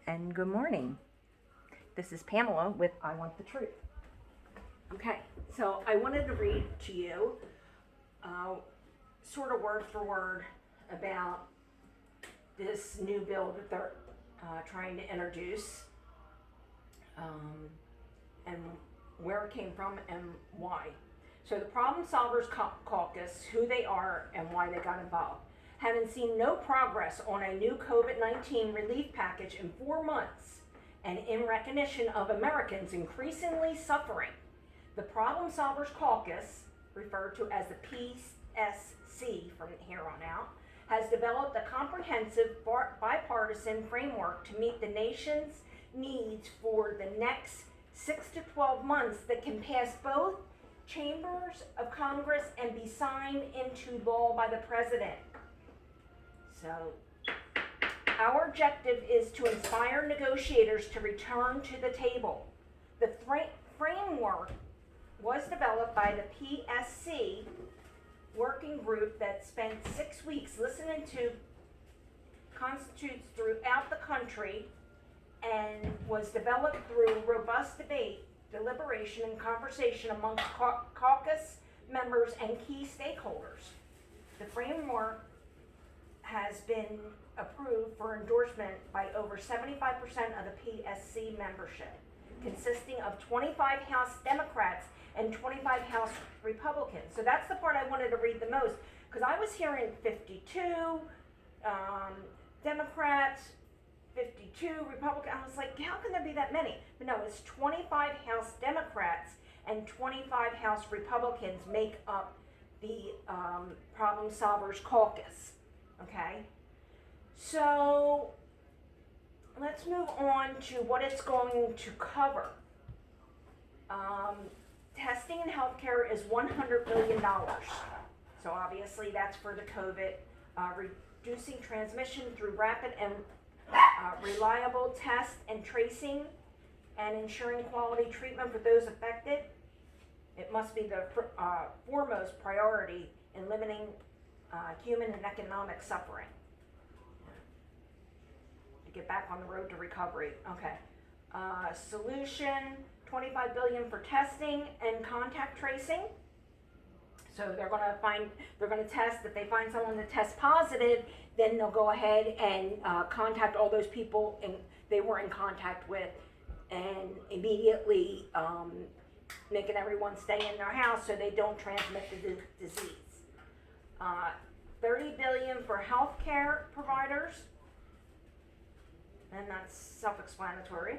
and good morning. This is Pamela with I Want the Truth. Okay, so I wanted to read to you sort of word for word about this new bill that they're trying to introduce and where it came from and why. So the Problem Solvers Caucus, who they are and why they got involved. Having seen no progress on a new COVID-19 relief package in 4 months, and in recognition of Americans increasingly suffering, the Problem Solvers Caucus, referred to as the PSC from here on out, has developed a comprehensive bipartisan framework to meet the nation's needs for the next 6 to 12 months that can pass both chambers of Congress and be signed into law by the President. So, our objective is to inspire negotiators to return to the table. The framework was developed by the PSC working group that spent 6 weeks listening to constitutes throughout the country and was developed through robust debate, deliberation, and conversation amongst caucus members and key stakeholders. The framework has been approved for endorsement by over 75% of the PSC membership, consisting of 25 House Democrats and 25 House Republicans. So that's the part I wanted to read the most, because I was hearing 52 Democrats, 52 Republicans. I was like, how can there be that many? But no, it's 25 House Democrats and 25 House Republicans make up the Problem Solvers Caucus. Okay, so let's move on to what it's going to cover. Testing in healthcare is $100 billion. So obviously that's for the COVID, reducing transmission through rapid and reliable test and tracing, and ensuring quality treatment for those affected. It must be the foremost priority in limiting human and economic suffering. To get back on the road to recovery. Okay. Solution, $25 billion for testing and contact tracing. So they're going to test. If they find someone that tests positive, then they'll go ahead and contact all those people they were in contact with, and immediately making everyone stay in their house so they don't transmit the disease. $30 billion for healthcare providers, and that's self-explanatory.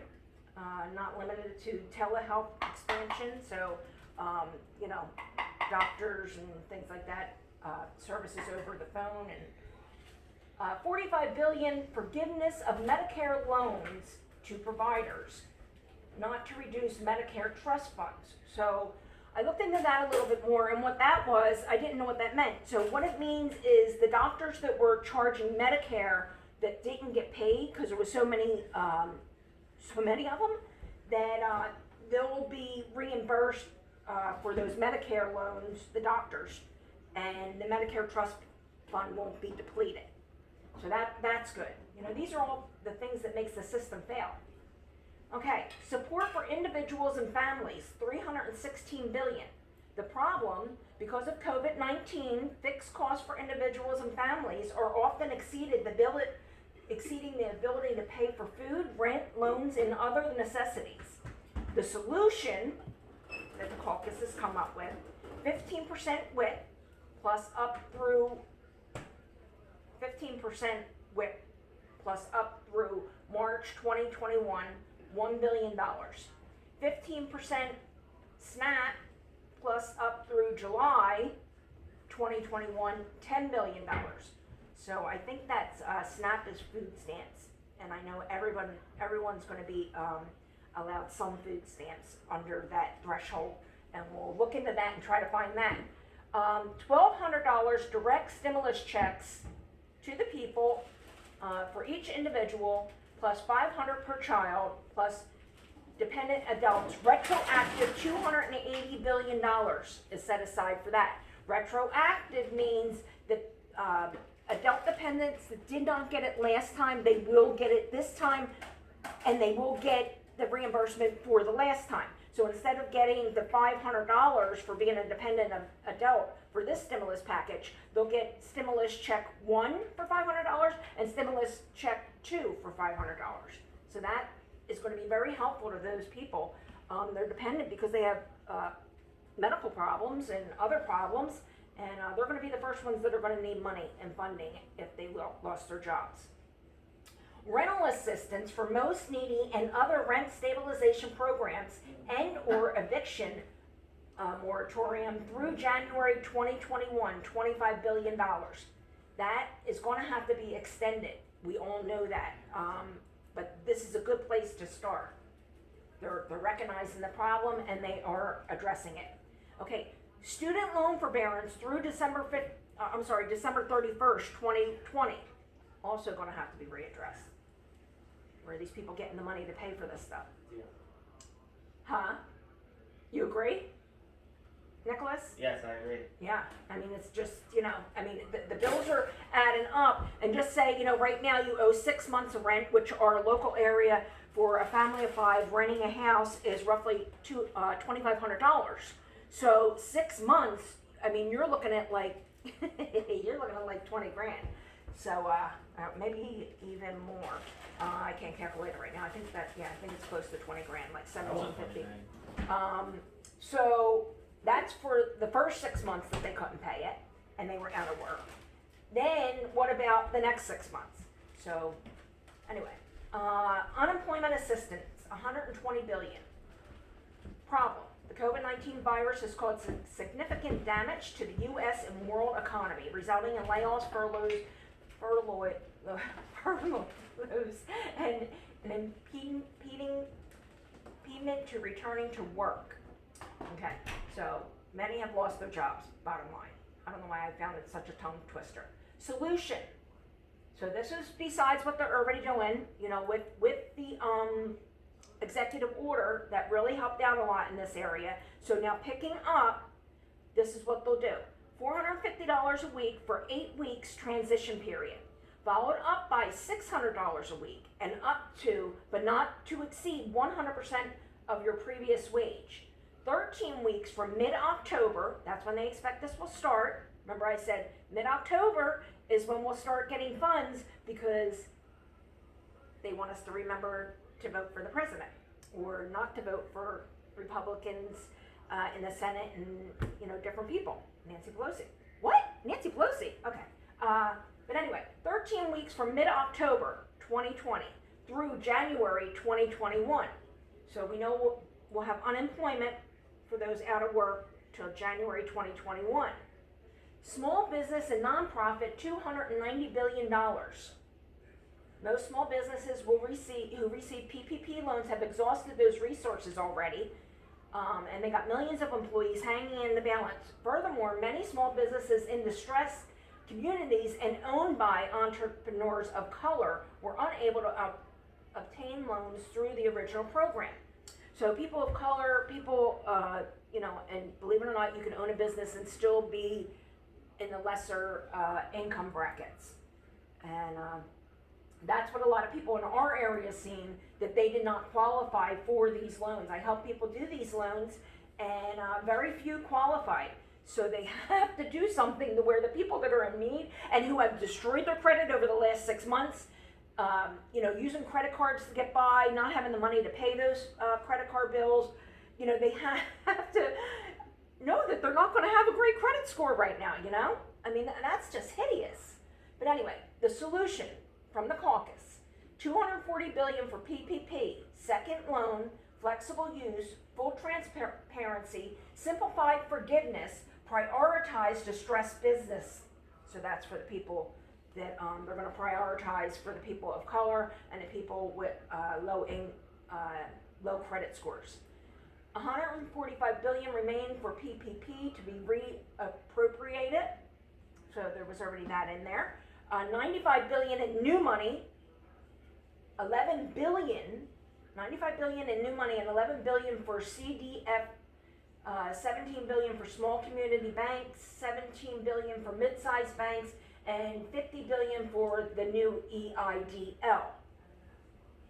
Not limited to telehealth expansion, so doctors and things like that, services over the phone, and $45 billion forgiveness of Medicare loans to providers, not to reduce Medicare trust funds. So I looked into that a little bit more, and what that was, I didn't know what that meant. So what it means is the doctors that were charging Medicare that didn't get paid because there was so many of them, that they'll be reimbursed for those Medicare loans, the doctors, and the Medicare trust fund won't be depleted. So that's good. These are all the things that makes the system fail. Okay, support for individuals and families, $316 billion. The problem, because of COVID-19, fixed costs for individuals and families are often exceeding the ability to pay for food, rent, loans, and other necessities. The solution that the caucus has come up with, 15% WIC plus up through 15% WIC plus up through March 2021, $1 billion. 15% SNAP plus up through July 2021, $10 billion. So I think that's SNAP is food stamps, and I know everyone's going to be allowed some food stamps under that threshold, and we'll look into that and try to find that. $1,200 direct stimulus checks to the people for each individual, plus $500 per child, plus dependent adults. Retroactive, $280 billion is set aside for that. Retroactive means that adult dependents that did not get it last time, they will get it this time and they will get the reimbursement for the last time. So instead of getting the $500 for being a dependent adult for this stimulus package, they'll get stimulus check 1 for $500 and stimulus check 2 for $500. So that is going to be very helpful to those people. They're dependent because they have medical problems and other problems, and they're going to be the first ones that are going to need money and funding if they lost their jobs. Rental assistance for most needy and other rent stabilization programs and or eviction moratorium through January 2021, $25 billion. That is going to have to be extended. We all know that. But this is a good place to start. They're recognizing the problem and they are addressing it. Okay, student loan forbearance through December 31st, 2020. Also going to have to be readdressed. Where are these people getting the money to pay for this stuff? Yeah. Huh? You agree, Nicholas? Yes, I agree. Yeah, I mean, it's just, the bills are adding up, and just say, right now you owe 6 months of rent, which our local area for a family of 5 renting a house is roughly $2,500. So 6 months, you're looking at like, you're looking at like 20 grand. So maybe even more. I can't calculate it right now. I think it's close to 20 grand, like 1750. So that's for the first 6 months that they couldn't pay it and they were out of work. Then what about the next 6 months? So anyway, unemployment assistance, $120 billion. Problem: the COVID-19 virus has caused significant damage to the U.S. and world economy, resulting in layoffs, furloughs, and an impediment to returning to work. Okay, so many have lost their jobs, bottom line. I don't know why I found it such a tongue twister. Solution. So this is besides what they're already doing, with the executive order that really helped out a lot in this area. So now picking up, this is what they'll do. $450 a week for 8 weeks transition period, followed up by $600 a week, and up to, but not to exceed 100% of your previous wage. 13 weeks from mid-October, that's when they expect this will start. Remember I said mid-October is when we'll start getting funds because they want us to remember to vote for the president or not to vote for Republicans in the Senate and, different people. Nancy Pelosi. What? Nancy Pelosi? Okay. But anyway, 13 weeks from mid-October 2020 through January 2021. So we know we'll have unemployment for those out of work till January 2021. Small business and nonprofit, $290 billion. Most small businesses who receive PPP loans have exhausted those resources already, and they got millions of employees hanging in the balance. Furthermore, many small businesses in distressed communities and owned by entrepreneurs of color were unable to obtain loans through the original program. So people of color, and believe it or not, you can own a business and still be in the lesser income brackets. And that's what a lot of people in our area seen, that they did not qualify for these loans. I help people do these loans, and very few qualified. So they have to do something to where the people that are in need and who have destroyed their credit over the last 6 months, using credit cards to get by, not having the money to pay those credit card bills, they have to know that they're not going to have a great credit score right now, that's just hideous. But anyway, the solution from the caucus: $240 billion for PPP, second loan, flexible use, full transparency, simplified forgiveness, prioritize distressed business. So that's for the people that they're going to prioritize for the people of color and the people with low credit scores. $145 billion remain for PPP to be reappropriated. So there was already that in there. $95 billion in new money. $95 billion in new money, and $11 billion for CDF. $17 billion for small community banks, $17 billion for mid-sized banks, and $50 billion for the new EIDL,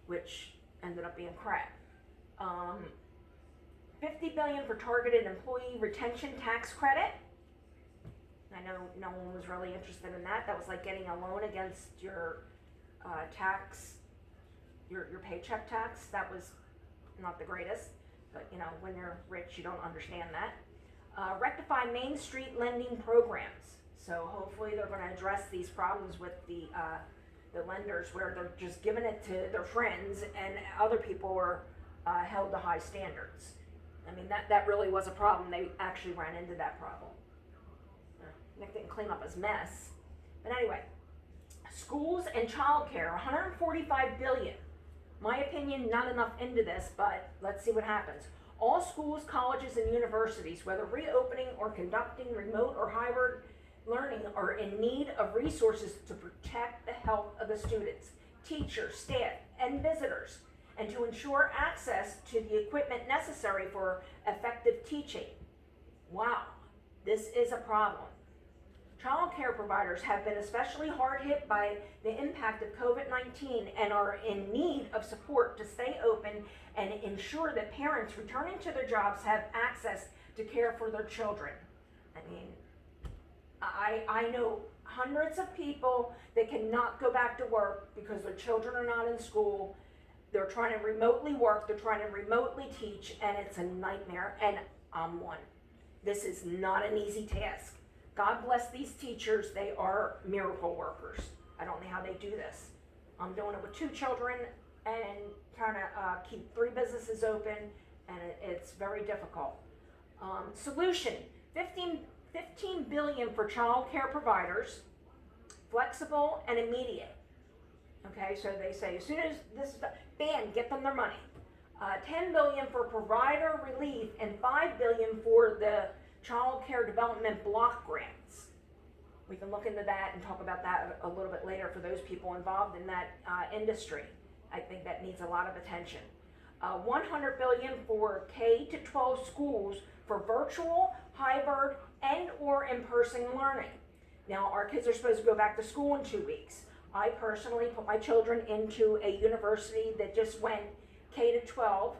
which ended up being crap. 50 billion for targeted employee retention tax credit. I know no one was really interested in that. That was like getting a loan against your tax, your paycheck tax. That was not the greatest, but you know, when you're rich, you don't understand that. Rectify Main Street lending programs. So hopefully they're going to address these problems with the lenders where they're just giving it to their friends and other people are held to high standards. I mean, that really was a problem. They actually ran into that problem. Nick didn't clean up his mess. But anyway, schools and childcare, 145 billion. My opinion, not enough into this, but let's see what happens. All schools, colleges, and universities, whether reopening or conducting remote or hybrid learning, are in need of resources to protect the health of the students, teachers, staff, and visitors, and to ensure access to the equipment necessary for effective teaching. Wow, this is a problem. Child care providers have been especially hard hit by the impact of COVID-19 and are in need of support to stay open and ensure that parents returning to their jobs have access to care for their children. I mean, I know hundreds of people that cannot go back to work because their children are not in school. They're trying to remotely work, they're trying to remotely teach, and it's a nightmare, and I'm one. This is not an easy task. God bless these teachers, they are miracle workers. I don't know how they do this. I'm doing it with 2 children and trying to keep 3 businesses open, and it's very difficult. Solution, 15 billion for child care providers, flexible and immediate. Okay, so they say as soon as this is done, bam, get them their money. 10 billion for provider relief and 5 billion for the child care development block grants. We can look into that and talk about that a little bit later for those people involved in that industry. I think that needs a lot of attention. 100 billion for K-12 schools for virtual, hybrid, and or in-person learning. Now, our kids are supposed to go back to school in 2 weeks. I personally put my children into a university that just went K-12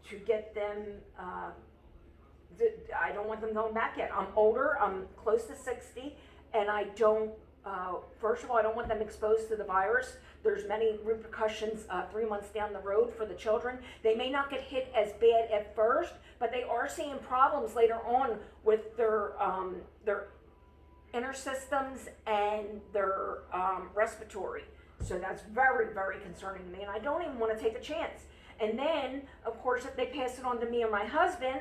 to get them, I don't want them going back yet. I'm older, I'm close to 60, and I don't, first of all, I don't want them exposed to the virus. There's many repercussions 3 months down the road for the children. They may not get hit as bad at first, but they are seeing problems later on with their inner systems and their respiratory. So that's very, very concerning to me, and I don't even want to take a chance. And then, of course, if they pass it on to me or my husband,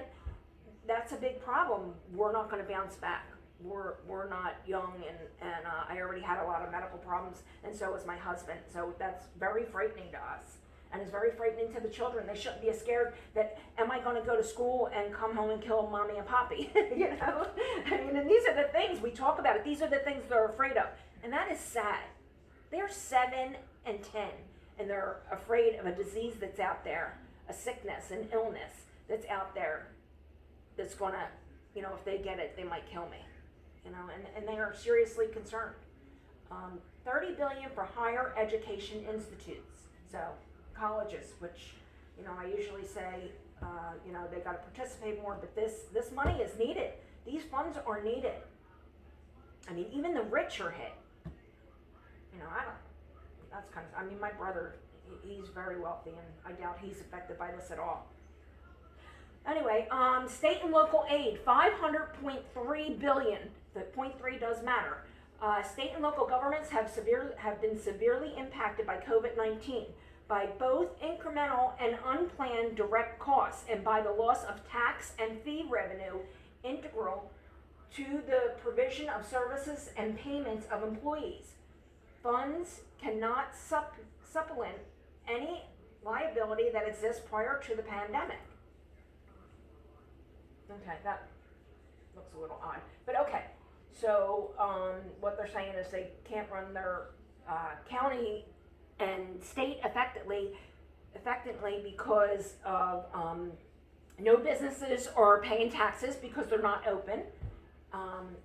that's a big problem. We're not going to bounce back. We're not young, and I already had a lot of medical problems, and so was my husband. So that's very frightening to us, and it's very frightening to the children. They shouldn't be scared that, am I going to go to school and come home and kill mommy and poppy? You know, I mean, and these are the things we talk about. It. These are the things they're afraid of, and that is sad. They're 7 and 10, and they're afraid of a disease that's out there, a sickness, an illness that's out there that's going to, you know, if they get it, they might kill me. You know, and they are seriously concerned. 30 billion for higher education institutes. So colleges, which, you know, I usually say, you know, they got to participate more, but this money is needed. These funds are needed. I mean, even the rich are hit. You know, that's kind of, I mean, my brother, he's very wealthy, and I doubt he's affected by this at all. Anyway, state and local aid, 500.3 billion. The 0.3 does matter. State and local governments have been severely impacted by COVID-19 by both incremental and unplanned direct costs and by the loss of tax and fee revenue integral to the provision of services and payments of employees. Funds cannot supplement any liability that exists prior to the pandemic. Okay, that looks a little odd, but okay. So what they're saying is they can't run their county and state effectively because of no businesses are paying taxes because they're not open,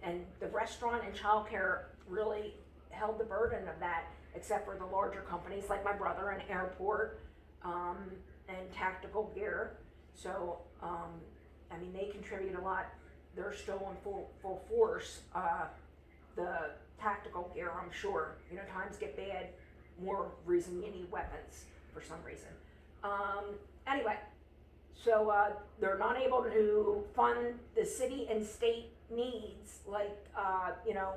and the restaurant and childcare really held the burden of that except for the larger companies like my brother and Airport, and Tactical Gear. So, I mean, they contribute a lot. They're still in full force. The Tactical Gear, I'm sure. You know, times get bad, more reason you need weapons for some reason. Anyway, so they're not able to fund the city and state needs like, you know,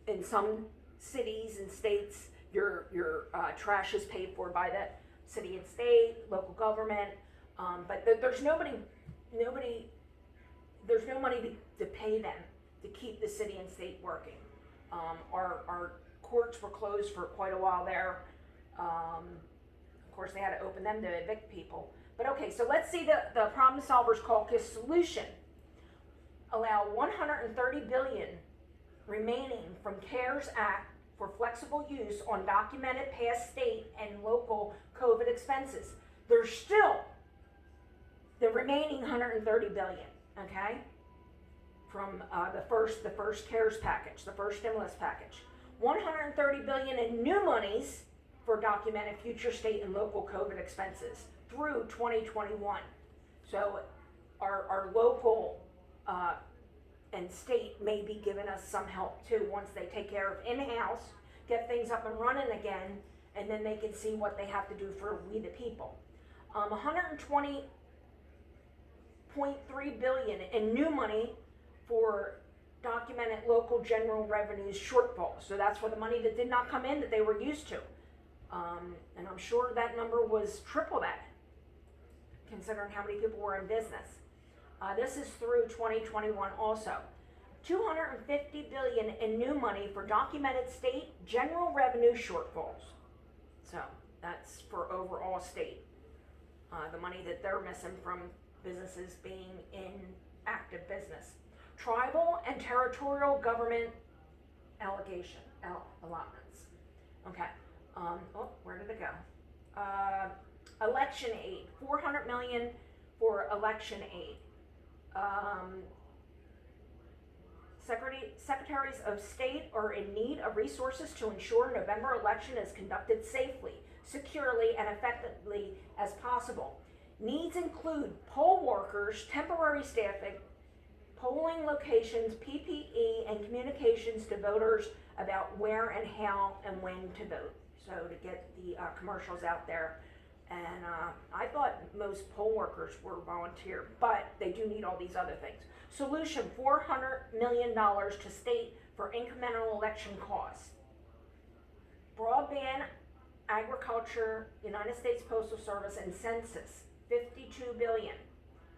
in some cities and states, your trash is paid for by the city and state, local government, but there's no money to pay them to keep the city and state working. Our courts were closed for quite a while there. Of course, they had to open them to evict people. But okay, so let's see the Problem Solvers Caucus solution. Allow $130 billion remaining from CARES Act for flexible use on documented past state and local COVID expenses. There's still the remaining $130 billion, okay, from the first CARES package, the first stimulus package. $130 billion in new monies for documented future state and local COVID expenses through 2021. So our local and state may be giving us some help too once they take care of in-house, get things up and running again, and then they can see what they have to do for we the people. 120.3 billion in new money for documented local general revenues shortfalls. So that's for the money that did not come in that they were used to. And I'm sure that number was triple that, considering how many people were in business. This is through 2021 also. $250 billion in new money for documented state general revenue shortfalls. So that's for overall state. The money that they're missing from businesses being in active business. Tribal and territorial government allotments. Okay. Where did it go? Election aid. $400 million for election aid. Secretaries of state are in need of resources to ensure November election is conducted safely, securely, and effectively as possible. Needs include poll workers, temporary staffing, polling locations, PPE, and communications to voters about where and how and when to vote. So to get the commercials out there. And I thought most poll workers were volunteer, but they do need all these other things. Solution, $400 million to state for incremental election costs. Broadband, agriculture, United States Postal Service, and census, $52 billion.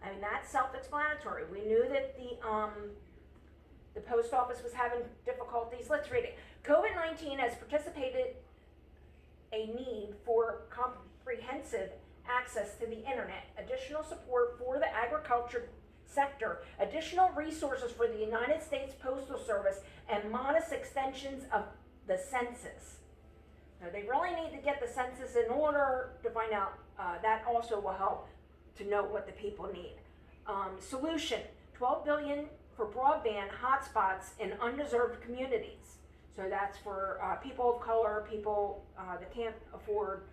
I mean, that's self-explanatory. We knew that the post office was having difficulties. Let's read it. COVID-19 has participated a need for comprehensive access to the internet, additional support for the agriculture sector, additional resources for the United States Postal Service, and modest extensions of the census. Now, they really need to get the census in order to find out. That also will help to know what the people need. Solution, $12 billion for broadband hotspots in undeserved communities. So that's for people of color, people that can't afford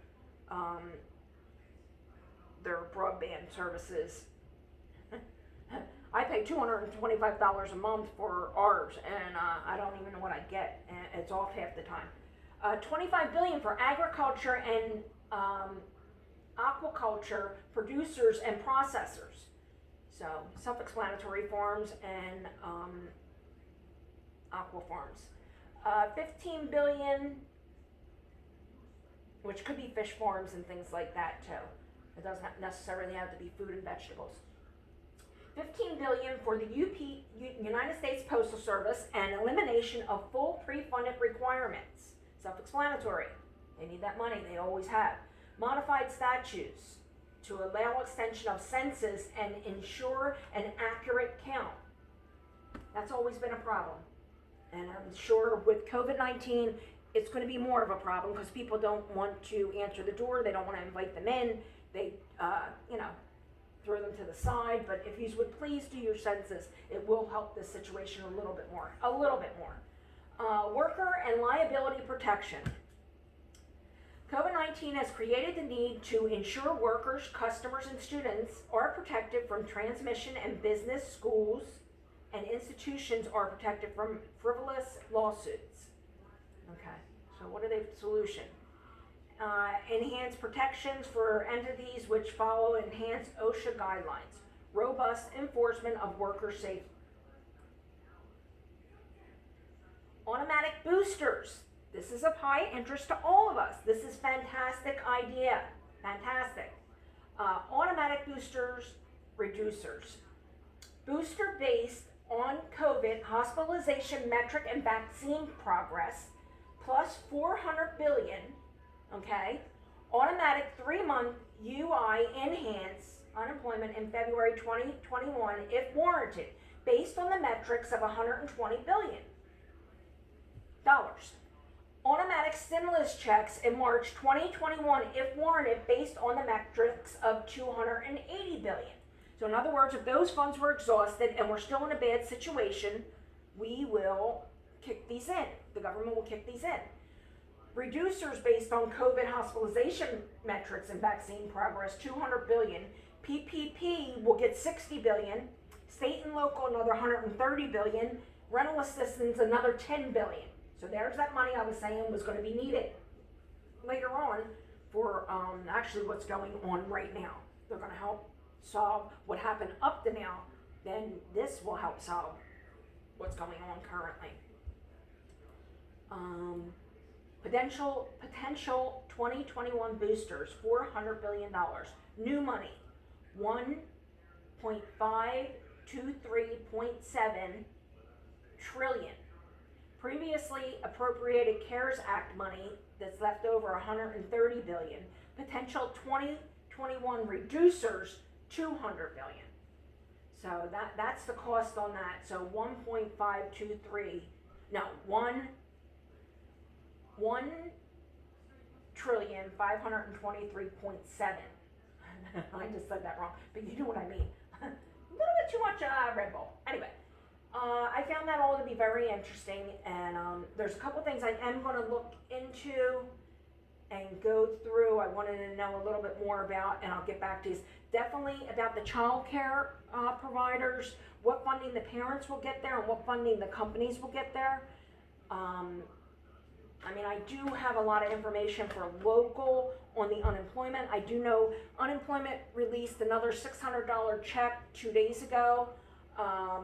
their broadband services. I pay $225 a month for ours, and I don't even know what I get, and it's off half the time. $25 billion for agriculture and aquaculture producers and processors. So self-explanatory farms and aqua farms. $15 billion, which could be fish farms and things like that too. It doesn't necessarily have to be food and vegetables. $15 billion for the United States Postal Service and elimination of full pre-funded requirements. Self-explanatory. They need that money. They always have. Modified statutes to allow extension of census and ensure an accurate count. That's always been a problem. And I'm sure with COVID-19, it's going to be more of a problem because people don't want to answer the door. They don't want to invite them in. They, throw them to the side. But if you would please do your census, it will help this situation a little bit more. Worker and liability protection. COVID-19 has created the need to ensure workers, customers, and students are protected from transmission, and business, schools, and institutions are protected from frivolous lawsuits. Okay, so what are the solution? Enhanced protections for entities which follow enhanced OSHA guidelines. Robust enforcement of worker safety. Automatic boosters. This is of high interest to all of us. This is fantastic idea. Fantastic. Automatic boosters, reducers. Booster based on COVID hospitalization metric and vaccine progress, plus 400 billion, okay? Automatic 3-month UI enhanced unemployment in February 2021 if warranted, based on the metrics of 120 billion dollars. Automatic stimulus checks in March 2021 if warranted, based on the metrics of 280 billion. So in other words, if those funds were exhausted and we're still in a bad situation, we will kick these in. The government will kick these in. Reducers based on COVID hospitalization metrics and vaccine progress, 200 billion. PPP will get 60 billion. State and local, another 130 billion. Rental assistance, another 10 billion. So there's that money I was saying was going to be needed later on for actually what's going on right now. They're going to help solve what happened up to now. Then this will help solve what's going on currently. Potential 2021 boosters, $400 billion. New money, 1.523.7 trillion. Previously appropriated CARES Act money that's left over 130 billion. Potential 2021 reducers, 200 billion. So that's the cost on that. So 1 trillion 523.7. I just said that wrong, but you know what I mean. A little bit too much Red Bull. Anyway. I found that all to be very interesting, and there's a couple things I am going to look into and go through. I wanted to know a little bit more about, and I'll get back to you. Definitely about the childcare providers, what funding the parents will get there, and what funding the companies will get there. I mean, I do have a lot of information for local on the unemployment. I do know unemployment released another $600 check 2 days ago. A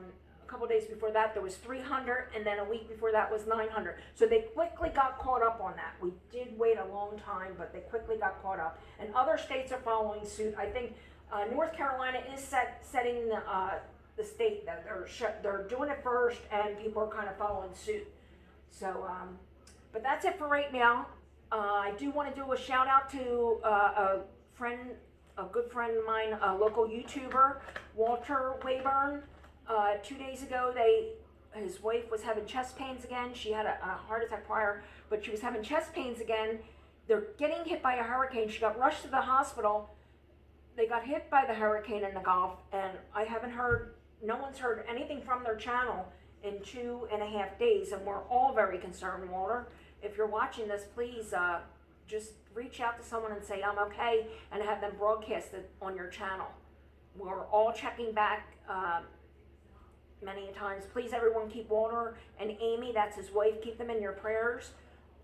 couple days before that there was 300, and then a week before that was 900. So they quickly got caught up on that. We did wait a long time, but they quickly got caught up, and other states are following suit. I think North Carolina is setting the state that they're doing it first, and people are kind of following suit. So but that's it for right now. I do want to do a shout out to a good friend of mine, a local YouTuber, Walter Wayburn. 2 days ago, his wife was having chest pains again. She had a heart attack prior, but she was having chest pains again. They're getting hit by a hurricane. She got rushed to the hospital. They got hit by the hurricane in the Gulf, and no one's heard anything from their channel in 2.5 days, and we're all very concerned, Walter. If you're watching this, please just reach out to someone and say, I'm okay, and have them broadcast it on your channel. We're all checking back many times. Please, everyone, keep Walter and Amy, that's his wife, keep them in your prayers.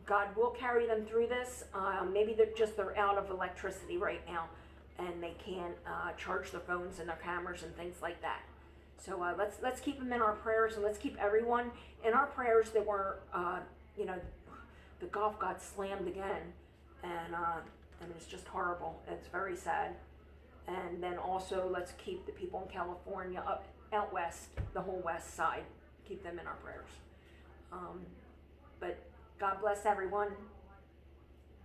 God will carry them through this. Maybe they're out of electricity right now, and they can't charge their phones and their cameras and things like that. So let's keep them in our prayers, and let's keep everyone in our prayers that were, the Gulf got slammed again, and it's just horrible. It's very sad. And then also let's keep the people in California out west, the whole west side, keep them in our prayers. But God bless everyone.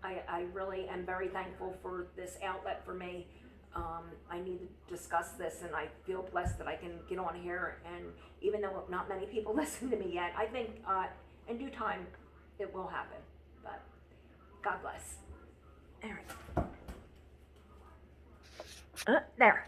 I really am very thankful for this outlet for me. I need to discuss this, and I feel blessed that I can get on here, and even though not many people listen to me yet, I think in due time it will happen. But God bless. All right. There.